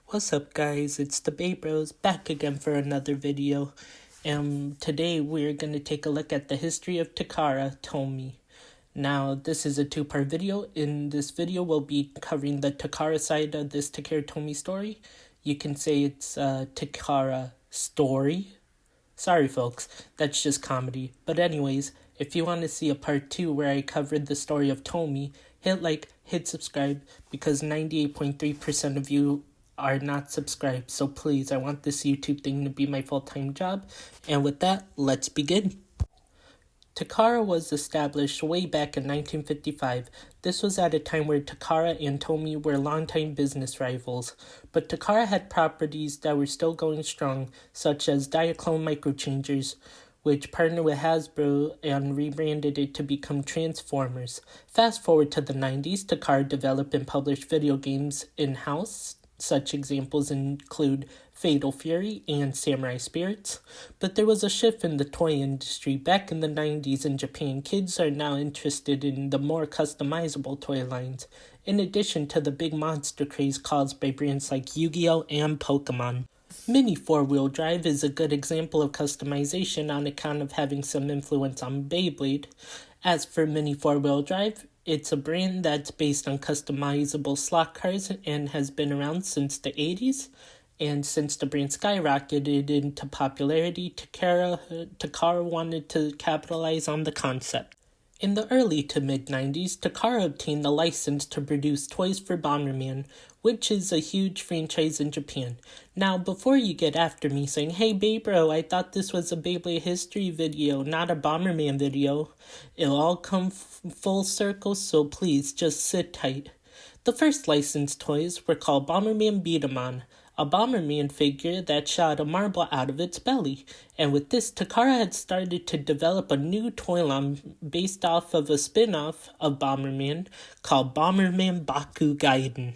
What's up guys, it's the Bay Bros back again for another video, and today we're going to take a look at the history of Takara Tomy. Now this is a two-part video. In this video we'll be covering the Takara side of this Takara Tomy story. You can say it's a Takara story. Sorry folks, that's just comedy. But anyways, if you want to see a part 2 where I covered the story of Tomy, hit like, hit subscribe, because 98.3% of you are not subscribed, so please, I want this YouTube thing to be my full-time job. And with that, let's begin. Takara was established way back in 1955. This was at a time where Takara and Tomy were longtime business rivals, but Takara had properties that were still going strong, such as Diaclone Microchangers, which partnered with Hasbro and rebranded it to become Transformers. Fast forward to the 90s, Takara developed and published video games in-house. Such examples include Fatal Fury and Samurai Spirits. But there was a shift in the toy industry. Back in the 90s in Japan, kids are now interested in the more customizable toy lines, in addition to the big monster craze caused by brands like Yu-Gi-Oh! And Pokemon. Mini 4-wheel drive is a good example of customization on account of having some influence on Beyblade. As for Mini 4-wheel drive, it's a brand that's based on customizable slot cars and has been around since the 80s. And since the brand skyrocketed into popularity, Takara wanted to capitalize on the concept. In the early to mid-90s, Takara obtained the license to produce toys for Bomberman, which is a huge franchise in Japan. Now, before you get after me saying, "Hey, Bay Bro, I thought this was a Beyblade history video, not a Bomberman video," it'll all come full circle, so please just sit tight. The first licensed toys were called Bomberman Beat-em-on, a Bomberman figure that shot a marble out of its belly. And with this, Takara had started to develop a new toy line based off of a spin-off of Bomberman called Bomberman Baku Gaiden.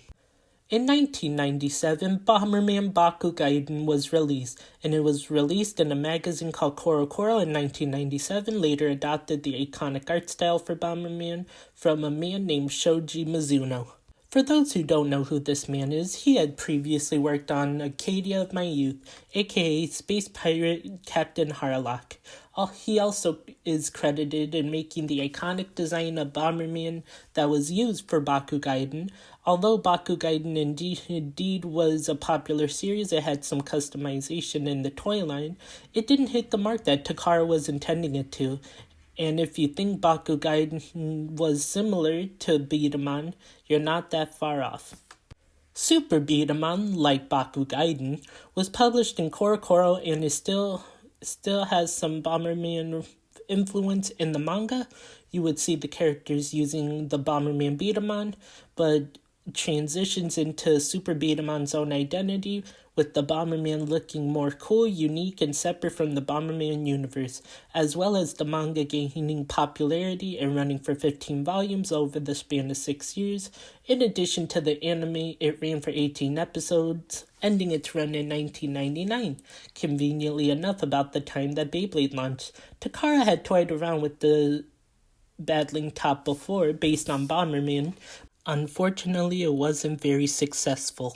In 1997, Bomberman Baku Gaiden was released, and it was released in a magazine called Koro Koro in 1997, later adopted the iconic art style for Bomberman from a man named Shoji Mizuno. For those who don't know who this man is, he had previously worked on Acadia of My Youth, aka Space Pirate Captain Harlock. He also is credited in making the iconic design of Bomberman that was used for Baku Gaiden. Although Baku Gaiden indeed was a popular series, it had some customization in the toy line. It didn't hit the mark that Takara was intending it to. And if you think Baku Gaiden was similar to Beat-em-on, you're not that far off. Super Beat-em-on, like Baku Gaiden, was published in Koro Koro and is still has some Bomberman influence in the manga. You would see the characters using the Bomberman Beat-em-on, but transitions into Super Beat-em-on's own identity, with the Bomberman looking more cool, unique, and separate from the Bomberman universe, as well as the manga gaining popularity and running for 15 volumes over the span of 6 years. In addition to the anime, it ran for 18 episodes, ending its run in 1999. Conveniently enough, about the time that Beyblade launched, Takara had toyed around with the battling top before, based on Bomberman. Unfortunately, it wasn't very successful.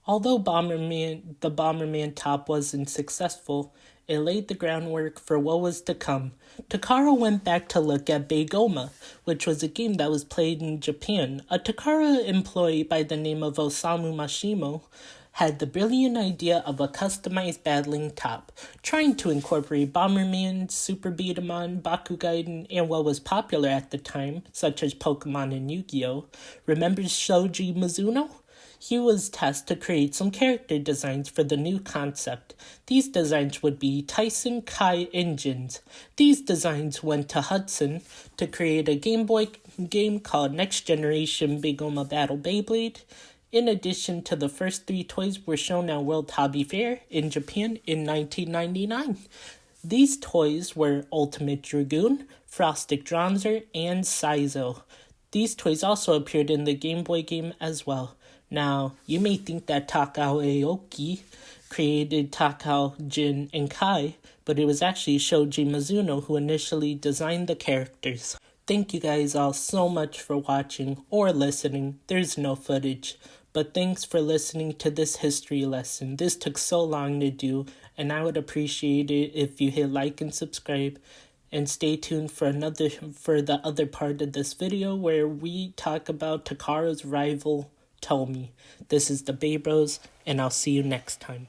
Although the Bomberman top wasn't successful, it laid the groundwork for what was to come. Takara went back to look at Beigoma, which was a game that was played in Japan. A Takara employee by the name of Osamu Mashimo had the brilliant idea of a customized battling top, trying to incorporate Bomberman, Super Beat-em-on, Baku Gaiden, and what was popular at the time, such as Pokemon and Yu-Gi-Oh! Remember Shoji Mizuno? He was tasked to create some character designs for the new concept. These designs would be Tyson Kai engines. These designs went to Hudson to create a Game Boy game called Next Generation Beigoma Battle Beyblade. In addition to the first 3 toys were shown at World Hobby Fair in Japan in 1999. These toys were Ultimate Dragoon, Frostic Dronzer, and Saizo. These toys also appeared in the Game Boy game as well. Now, you may think that Takao Aoki created Takao, Jin, and Kai, but it was actually Shoji Mizuno who initially designed the characters. Thank you guys all so much for watching or listening. There's no footage. But thanks for listening to this history lesson. This took so long to do, and I would appreciate it if you hit like and subscribe. And stay tuned for the other part of this video where we talk about Takara's rival, Tomy. This is the Beyblades, and I'll see you next time.